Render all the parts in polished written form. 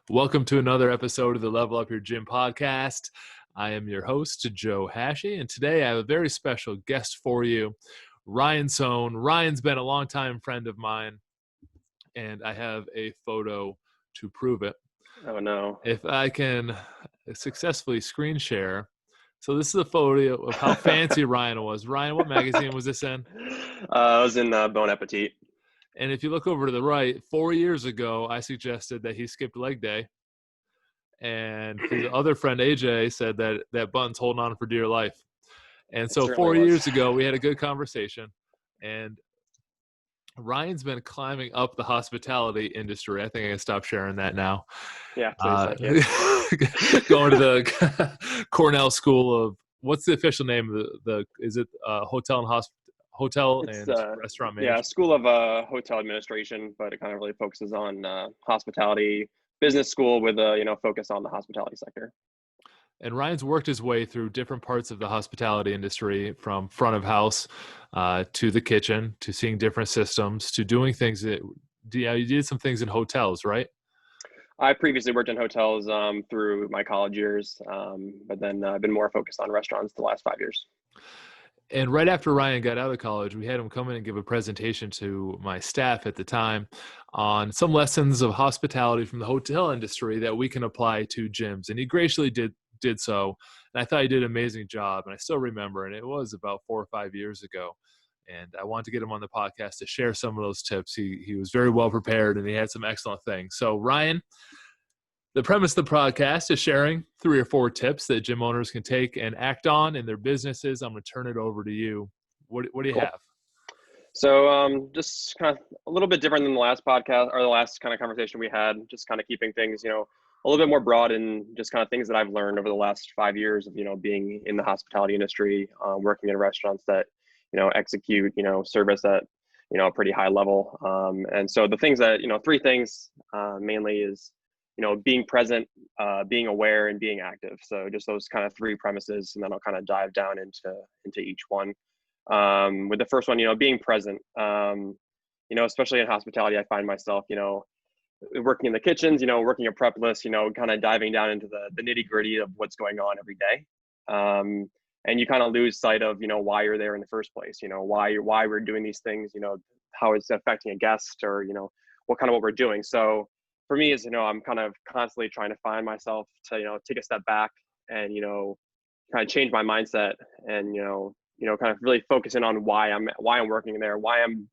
Welcome to another episode of the Level Up Your Gym podcast. I am your host, Joe Hashey, and today I have a very special guest for you, Ryan Sohn. Ryan's been a longtime friend of mine, and I have a photo to prove it. Oh, no. If I can successfully screen share. So this is a photo of how fancy Ryan was. Ryan, what magazine was this in? I was in Bon Appetit. And if you look over to the right, 4 years ago, I suggested that he skipped leg day. And his other friend, AJ, said that that button's holding on for dear life. And so 4 years ago, we had a good conversation. And Ryan's been climbing up the hospitality industry. I think I can stop sharing that now. Yeah, please. Going to the Cornell School of, what's the official name of is it hotel and restaurant management? Yeah, School of Hotel Administration, but it kind of really focuses on hospitality, business school with a focus on the hospitality sector. And Ryan's worked his way through different parts of the hospitality industry, from front of house to the kitchen, to seeing different systems, to doing things that, you did some things in hotels, right? I previously worked in hotels through my college years, but then I've been more focused on restaurants the last 5 years. And right after Ryan got out of college, we had him come in and give a presentation to my staff at the time on some lessons of hospitality from the hotel industry that we can apply to gyms. And he graciously did so. And I thought he did an amazing job. And I still remember, and it was about 4 or 5 years ago. And I wanted to get him on the podcast to share some of those tips. He was very well prepared, and he had some excellent things. So Ryan, the premise of the podcast is sharing 3 or 4 tips that gym owners can take and act on in their businesses. I'm going to turn it over to you. What do you have? So just kind of a little bit different than the last podcast or the last kind of conversation we had, just kind of keeping things, a little bit more broad, and just kind of things that I've learned over the last 5 years of, being in the hospitality industry, working in restaurants that, execute, service at, a pretty high level. And so the things that, 3 things mainly is, being present, being aware, and being active. So just those kind of 3 premises, and then I'll kind of dive down into each one. With the first one, being present, especially in hospitality, I find myself, working in the kitchens, working a prep list, kind of diving down into the nitty gritty of what's going on every day. And you kind of lose sight of, why you're there in the first place, why we're doing these things, how it's affecting a guest, or, what we're doing. So for me is, I'm kind of constantly trying to find myself to, take a step back and, kind of change my mindset and, kind of really focusing on why I'm working there, why I'm,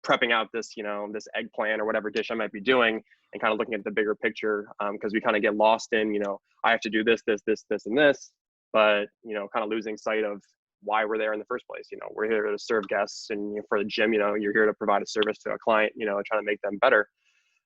prepping out this, this eggplant or whatever dish I might be doing, and kind of looking at the bigger picture. Cause we kind of get lost in, I have to do this, and this, but, kind of losing sight of why we're there in the first place. We're here to serve guests, and for the gym, you're here to provide a service to a client, trying to make them better.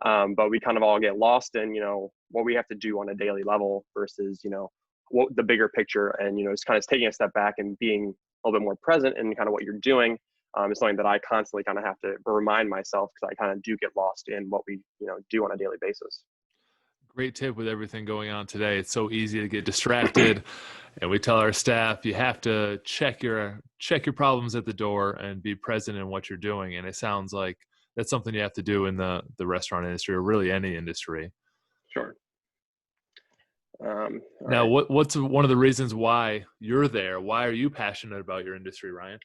But we kind of all get lost in, what we have to do on a daily level versus, what the bigger picture, and, it's kind of taking a step back and being a little bit more present in kind of what you're doing. Is something that I constantly kind of have to remind myself, because I kind of do get lost in what we, do on a daily basis. Great tip with everything going on today. It's so easy to get distracted, and we tell our staff, you have to check your problems at the door and be present in what you're doing. And it sounds like that's something you have to do in the restaurant industry, or really any industry. Sure. Now, what's one of the reasons why you're there? Why are you passionate about your industry, Ryan?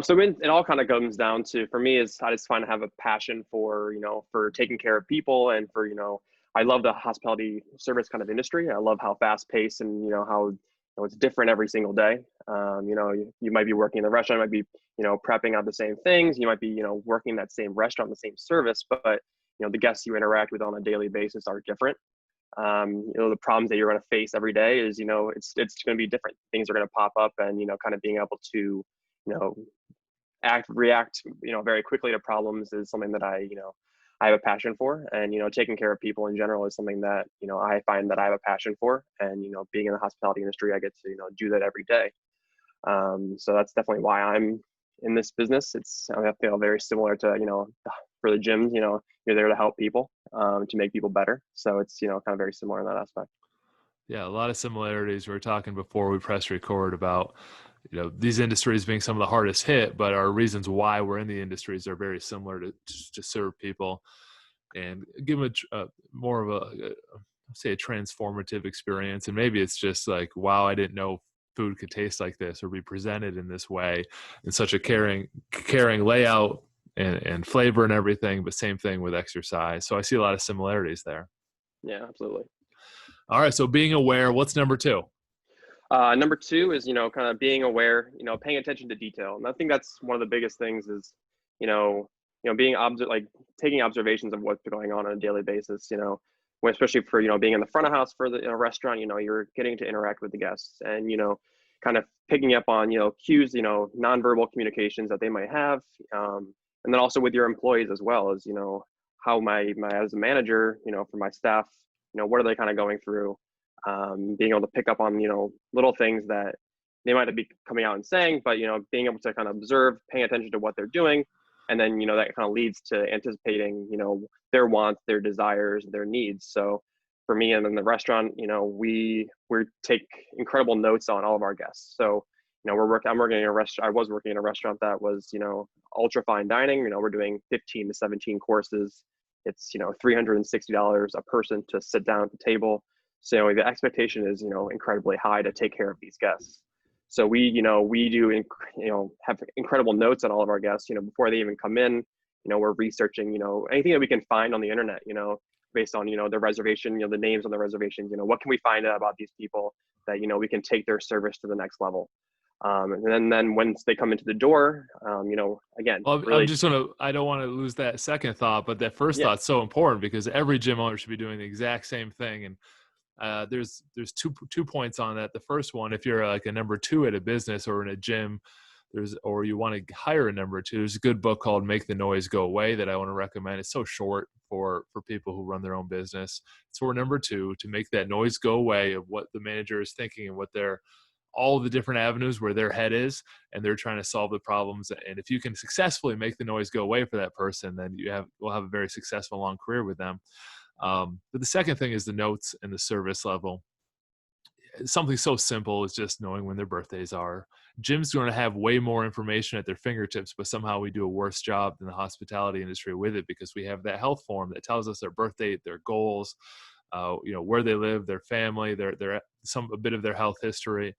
So it all kind of comes down to, for me, is I just find to have a passion for, for taking care of people, and for, I love the hospitality service kind of industry. I love how fast paced, and, how it's different every single day. You might be working in the restaurant, you might be, prepping out the same things. You might be, working that same restaurant, the same service, but, the guests you interact with on a daily basis are different. The problems that you're going to face every day is, it's going to be different. Things are going to pop up, and, kind of being able to, react, very quickly to problems is something that I have a passion for. And, taking care of people in general is something that, I find that I have a passion for. And, being in the hospitality industry, I get to, do that every day. So that's definitely why I'm in this business. I feel very similar to, for the gyms, you're there to help people, to make people better. So it's, kind of very similar in that aspect. Yeah, a lot of similarities. We were talking before we press record about, these industries being some of the hardest hit, but our reasons why we're in the industries are very similar to serve people. and give them more of say a transformative experience. And maybe it's just like, wow, I didn't know food could taste like this or be presented in this way, in such a caring layout and flavor and everything. But same thing with exercise. So I see a lot of similarities there. Yeah, absolutely. All right. So being aware, what's number two? Number two is, kind of being aware, paying attention to detail. And I think that's one of the biggest things is, being like taking observations of what's going on a daily basis, especially for, being in the front of house for the restaurant, you're getting to interact with the guests and, kind of picking up on, cues, nonverbal communications that they might have. And then also with your employees as well as, how my as a manager, for my staff, what are they kind of going through? Being able to pick up on little things that they might not be coming out and saying, but being able to kind of observe, paying attention to what they're doing, and then that kind of leads to anticipating their wants, their desires, their needs. So for me and in the restaurant, we take incredible notes on all of our guests. So I'm working in a restaurant. I was working in a restaurant that was ultra fine dining. We're doing 15 to 17 courses. It's $360 a person to sit down at the table. So the expectation is, incredibly high to take care of these guests. So we do, have incredible notes on all of our guests, before they even come in, we're researching, anything that we can find on the internet, based on, the reservation, the names on the reservations, what can we find out about these people that, we can take their service to the next level. And then once they come into the door, again, Well, really, I don't want to lose that second thought, but that first yeah, thought's so important because every gym owner should be doing the exact same thing. And there's two points on that. The first one, if you're like a number two at a business or in a gym, or you want to hire a number two, there's a good book called Make the Noise Go Away that I want to recommend. It's so short for people who run their own business. It's for number two, to make that noise go away of what the manager is thinking and what they're all the different avenues where their head is, and they're trying to solve the problems. And if you can successfully make the noise go away for that person, then we'll have a very successful long career with them. But the second thing is the notes and the service level. Something so simple as just knowing when their birthdays are. Gyms going to have way more information at their fingertips, but somehow we do a worse job than the hospitality industry with it, because we have that health form that tells us their birthday, their goals, where they live, their family, a bit of their health history.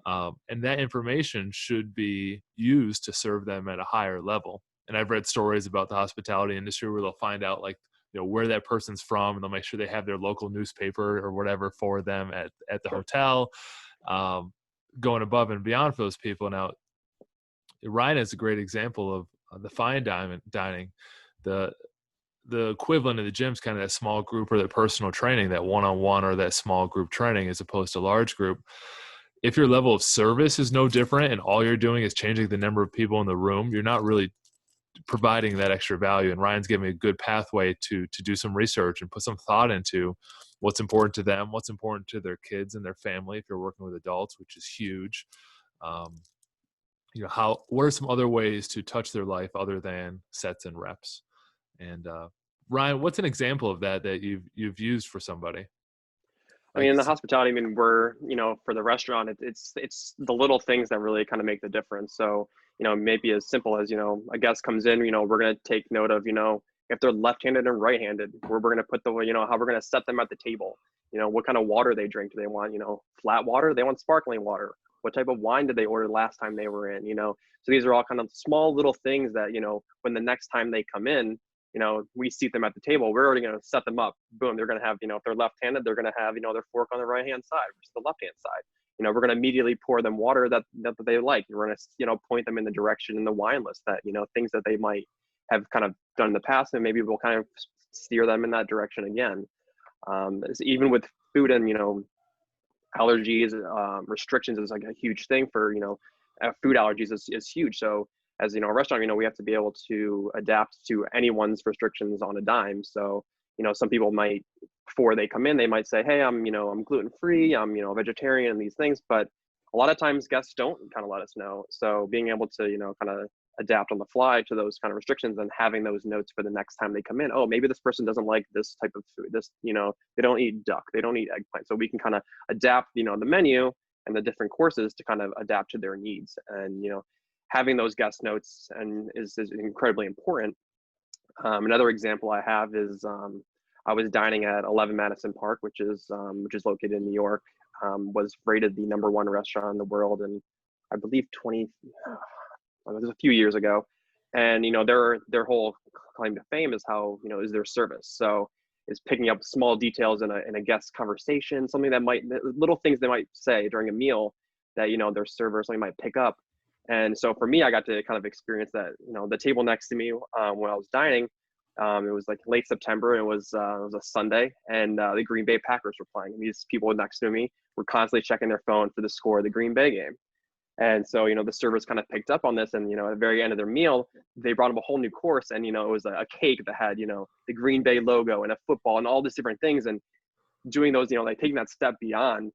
And that information should be used to serve them at a higher level. And I've read stories about the hospitality industry where they'll find out where that person's from, and they'll make sure they have their local newspaper or whatever for them at the hotel, going above and beyond for those people. Now, Ryan is a great example of the fine dining. The equivalent of the gym's kind of that small group or that personal training, that one-on-one or that small group training, as opposed to large group. If your level of service is no different and all you're doing is changing the number of people in the room, you're not really providing that extra value. And Ryan's giving me a good pathway to do some research and put some thought into what's important to them, what's important to their kids and their family if you're working with adults, which is huge. What are some other ways to touch their life other than sets and reps? And Ryan, what's an example of that you've used for somebody? I mean, in the hospitality, we're, for the restaurant, it's the little things that really kind of make the difference. So, maybe as simple as, a guest comes in, we're going to take note of, if they're left-handed and right-handed, where we're going to put how we're going to set them at the table, what kind of water they drink. Do they want, flat water? They want sparkling water. What type of wine did they order last time they were in, So these are all kind of small little things that, when the next time they come in, we seat them at the table, we're already going to set them up. Boom, they're going to have, if they're left-handed, they're going to have, their fork on the right-hand side versus the left-hand side. We're going to immediately pour them water that they like. We're going to, point them in the direction in the wine list that, things that they might have kind of done in the past, and maybe we'll kind of steer them in that direction again. Even with food and, allergies, restrictions is like a huge thing for, food allergies is huge. So as a restaurant, we have to be able to adapt to anyone's restrictions on a dime. So, some people might, before they come in, they might say, hey, I'm gluten-free, I'm, vegetarian and these things, but a lot of times guests don't kind of let us know. So being able to, kind of adapt on the fly to those kind of restrictions and having those notes for the next time they come in. Oh, maybe this person doesn't like this type of food. They don't eat duck, they don't eat eggplant. So we can kind of adapt, the menu and the different courses to kind of adapt to their needs. And, having those guest notes is incredibly important. Another example I have is I was dining at 11 Madison Park, which is located in New York. Was rated the number one restaurant in the world, and I believe 20. It was a few years ago, and their whole claim to fame is how is their service. So is picking up small details in a guest conversation, something that might little things they might say during a meal that their server something might pick up. And so for me, I got to kind of experience that. The table next to me when I was dining, it was like late September. And it was a Sunday, and the Green Bay Packers were playing. And these people next to me were constantly checking their phone for the score of the Green Bay game. And so, the servers kind of picked up on this, and, at the very end of their meal, they brought them a whole new course. And, it was a cake that had, the Green Bay logo and a football and all these different things. And doing those, like taking that step beyond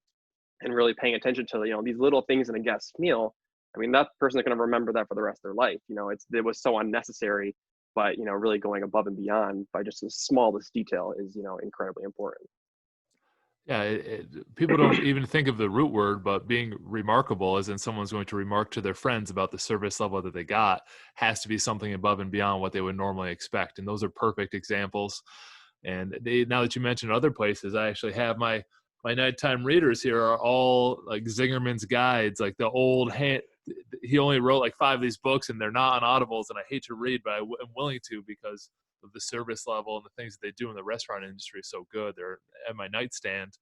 and really paying attention to, these little things in a guest meal. I mean, that person is going to remember that for the rest of their life. It was so unnecessary, but, really going above and beyond by just the smallest detail is, incredibly important. Yeah, people don't even think of the root word, but being remarkable, as in someone's going to remark to their friends about the service level that they got, has to be something above and beyond what they would normally expect. And those are perfect examples. And now that you mentioned other places, I actually have my nighttime readers here are all like Zingerman's guides, like the old hand. He only wrote like 5 of these books, and they're not on Audibles, and I hate to read, but I'm willing to because of the service level and the things that they do in the restaurant industry is so good. They're at my nightstand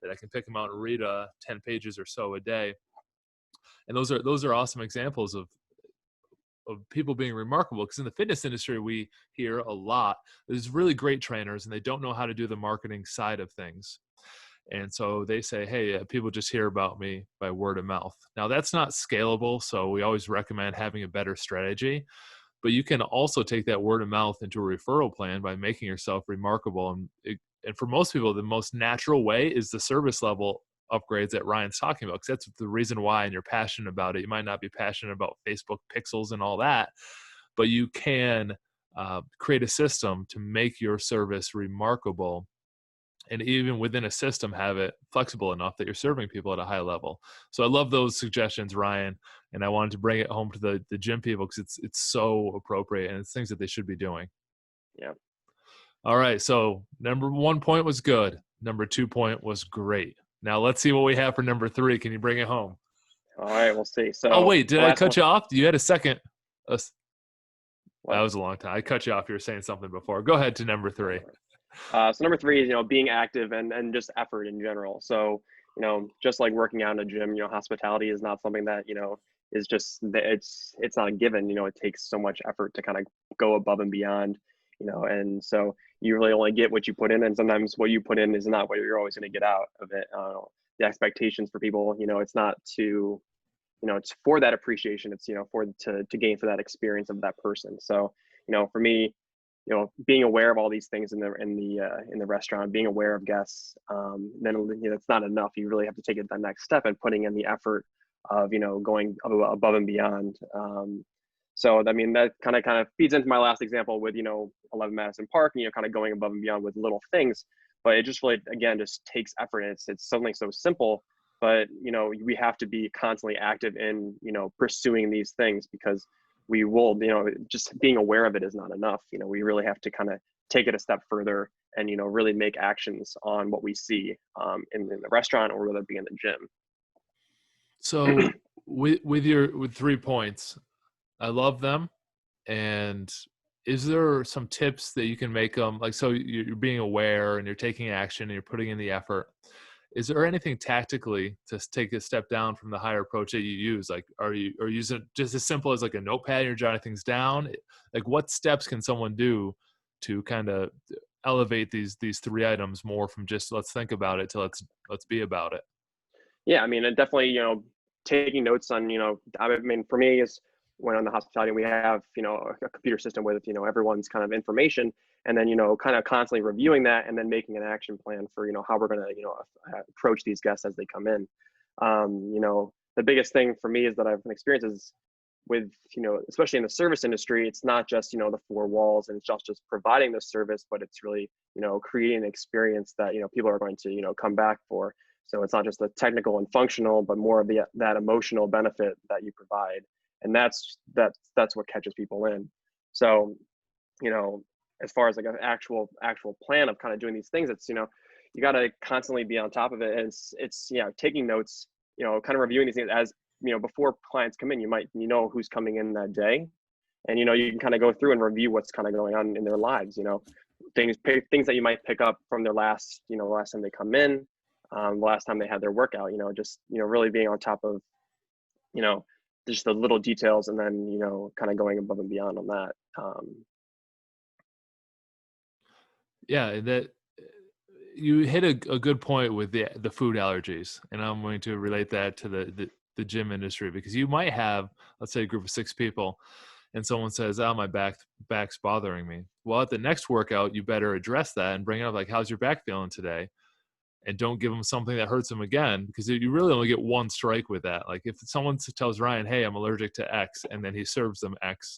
that I can pick them out and read 10 pages or so a day. And those are awesome examples of people being remarkable, because in the fitness industry we hear a lot there's really great trainers and they don't know how to do the marketing side of things. And so they say, hey, people just hear about me by word of mouth. Now that's not scalable, so we always recommend having a better strategy. But you can also take that word of mouth into a referral plan by making yourself remarkable. And for most people, the most natural way is the service level upgrades that Ryan's talking about, because that's the reason why, and you're passionate about it. You might not be passionate about Facebook pixels and all that, but you can create a system to make your service remarkable, and even within a system have it flexible enough that you're serving people at a high level. So I love those suggestions, Ryan, and I wanted to bring it home to the gym people because it's so appropriate and it's things that they should be doing. Yeah. All right, so number 1 point was good. Number 2 point was great. Now let's see what we have for number 3. Can you bring it home? All right, we'll see. Oh, So wait, did the I last cut one. you off? You had a second. That What? was a long time. I cut you off. You were saying something before. Go ahead to number 3. So number 3 is being active and just effort in general. So just like working out in a gym, hospitality is not something that is just it's not a given. It takes so much effort to kind of go above and beyond. And so you really only get what you put in, and sometimes what you put in is not what you're always going to get out of it. The expectations for people, it's not to it's for that appreciation. It's for to gain for that experience of that person. So for me, being aware of all these things in the restaurant, being aware of guests, then it's not enough. You really have to take it that next step and putting in the effort of going above and beyond. So I mean that kind of feeds into my last example with 11 Madison Park, kind of going above and beyond with little things. But it just really again just takes effort. And it's something so simple, but we have to be constantly active in pursuing these things, because we will, just being aware of it is not enough. We really have to kind of take it a step further and, really make actions on what we see in the restaurant, or whether it be in the gym. So with 3 points, I love them. And is there some tips that you can make them, like, so you're being aware and you're taking action and you're putting in the effort? Is there anything tactically to take a step down from the higher approach that you use? Like, are you using it just as simple as like a notepad and you're jotting things down? Like, what steps can someone do to kind of elevate these 3 items more from just let's think about it to let's be about it? Yeah, I mean, and definitely, taking notes on, I mean, for me is when on the hospitality, we have, a computer system with, everyone's kind of information, and then, kind of constantly reviewing that and then making an action plan for, how we're going to, approach these guests as they come in. The biggest thing for me is that I've experienced is with, especially in the service industry, it's not just, the 4 walls and it's just providing the service, but it's really, creating an experience that, people are going to, come back for. So it's not just the technical and functional, but more of that emotional benefit that you provide. And that's what catches people in. So, as far as like an actual plan of kind of doing these things, it's, you got to constantly be on top of it. And it's, taking notes, kind of reviewing these things as, before clients come in, who's coming in that day. And, you can kind of go through and review what's kind of going on in their lives, things that you might pick up from their last time they come in, the last time they had their workout, just, really being on top of, just the little details, and then, kind of going above and beyond on that. Yeah, that you hit a good point with the food allergies, and I'm going to relate that to the gym industry, because you might have, let's say, a group of 6 people, and someone says, "Oh, my back's bothering me." Well, at the next workout, you better address that and bring it up, like, "How's your back feeling today?" And don't give them something that hurts them again, because you really only get one strike with that. Like, if someone tells Ryan, "Hey, I'm allergic to X," and then he serves them X,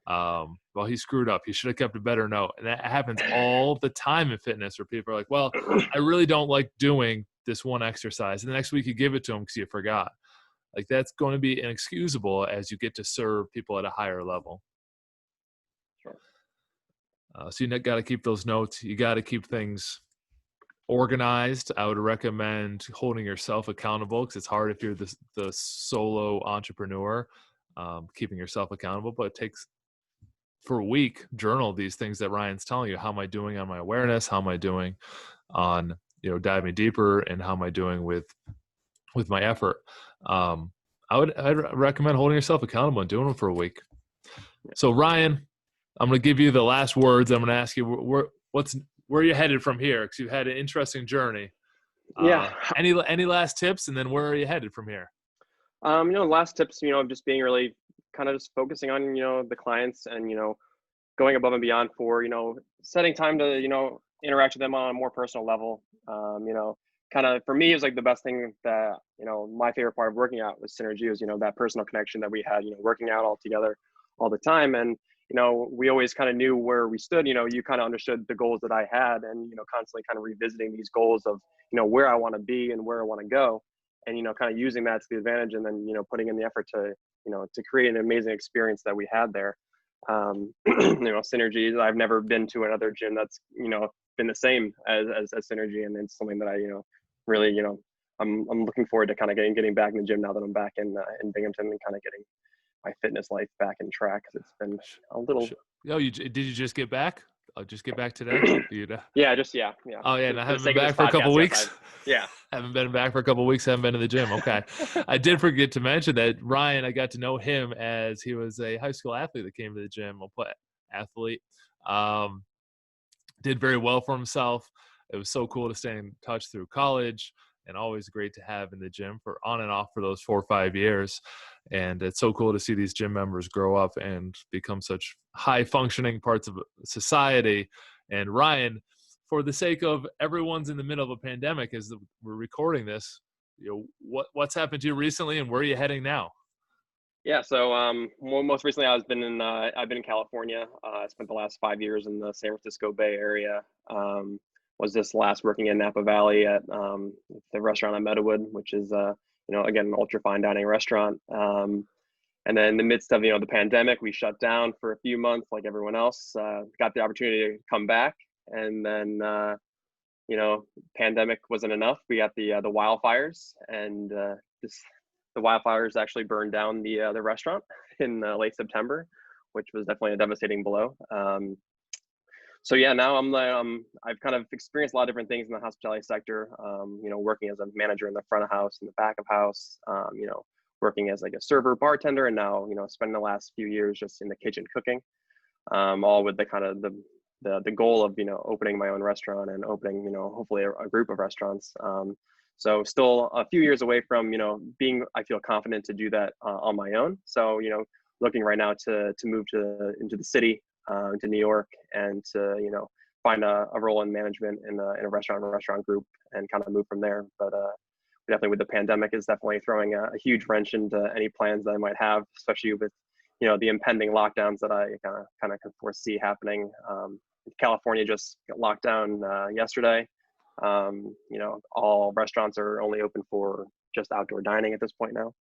well, he screwed up. He should have kept a better note. And that happens all the time in fitness, where people are like, "Well, I really don't like doing this one exercise." And the next week you give it to them because you forgot. Like, that's going to be inexcusable as you get to serve people at a higher level. Sure. So you got to keep those notes. You got to keep things organized. I would recommend holding yourself accountable, because it's hard if you're the solo entrepreneur, keeping yourself accountable. But it takes, for a week, journal these things that Ryan's telling you. How am I doing on my awareness? How am I doing on, diving deeper? And how am I doing with my effort? I'd recommend holding yourself accountable and doing them for a week. So Ryan, I'm going to give you the last words. I'm going to ask you where you're headed from here, because you've had an interesting journey. Yeah. Any last tips, and then where are you headed from here? Last tips, just being really kind of just focusing on, the clients, and, going above and beyond for, setting time to, interact with them on a more personal level. Kind of, for me, it was like the best thing that, my favorite part of working out was Synergy, was, that personal connection that we had, working out all together all the time. And, we always kind of knew where we stood. You kind of understood the goals that I had, and, constantly kind of revisiting these goals of, where I want to be and where I want to go, and, kind of using that to the advantage, and then, putting in the effort to, to create an amazing experience that we had there. Synergy, I've never been to another gym that's, been the same as Synergy. And it's something that I, really, I'm looking forward to kind of getting back in the gym now that I'm back in Binghamton, and kind of getting my fitness life back in track, because it's been a little. Oh, did you just get back? I'll just get back today. Yeah. Oh yeah, and I haven't been back for a podcast, couple weeks. Yeah. Haven't been back for a couple weeks. Haven't been to the gym. Okay. I did forget to mention that Ryan, I got to know him as he was a high school athlete that came to the gym. We'll put athlete. Did very well for himself. It was so cool to stay in touch through college, and always great to have in the gym for on and off for those 4 or 5 years. And it's so cool to see these gym members grow up and become such high functioning parts of society. And Ryan, for the sake of everyone's in the middle of a pandemic as we're recording this, what's happened to you recently, and where are you heading now? Yeah. So most recently I've been in California. I spent the last 5 years in the San Francisco Bay Area. Was this last working in Napa Valley at the restaurant at Meadowood, which is again, an ultra fine dining restaurant. And then in the midst of the pandemic, we shut down for a few months like everyone else. Got the opportunity to come back, and then pandemic wasn't enough. We got the wildfires, and the wildfires actually burned down the restaurant in late September, which was definitely a devastating blow. So yeah, now I've kind of experienced a lot of different things in the hospitality sector. Working as a manager in the front of house and the back of house. Working as like a server, bartender, and now spending the last few years just in the kitchen cooking. All with the kind of the goal of opening my own restaurant, and opening hopefully a group of restaurants. So still a few years away from being, I feel, confident to do that on my own. So looking right now to move into the city, to New York, and to find a role in management in a restaurant group, and kind of move from there. But definitely with the pandemic is definitely throwing a huge wrench into any plans that I might have, especially with the impending lockdowns that I kind of can foresee happening. California just got locked down yesterday. All restaurants are only open for just outdoor dining at this point now.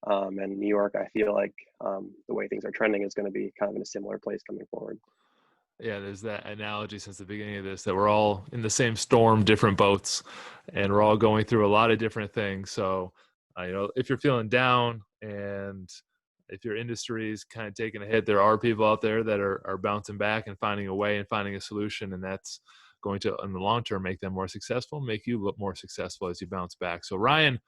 And New York, I feel like the way things are trending is going to be kind of in a similar place coming forward. Yeah, there's that analogy since the beginning of this that we're all in the same storm, different boats, and we're all going through a lot of different things. So, if you're feeling down and if your industry is kind of taking a hit, there are people out there that are bouncing back and finding a way and finding a solution, and that's going to, in the long term, make them more successful, make you look more successful as you bounce back. So, Ryan,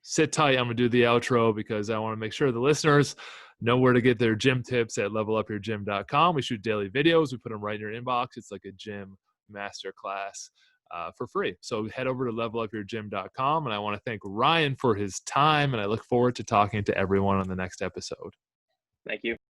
sit tight. I'm going to do the outro because I want to make sure the listeners know where to get their gym tips at levelupyourgym.com. We shoot daily videos. We put them right in your inbox. It's like a gym masterclass for free. So head over to levelupyourgym.com. And I want to thank Ryan for his time. And I look forward to talking to everyone on the next episode. Thank you.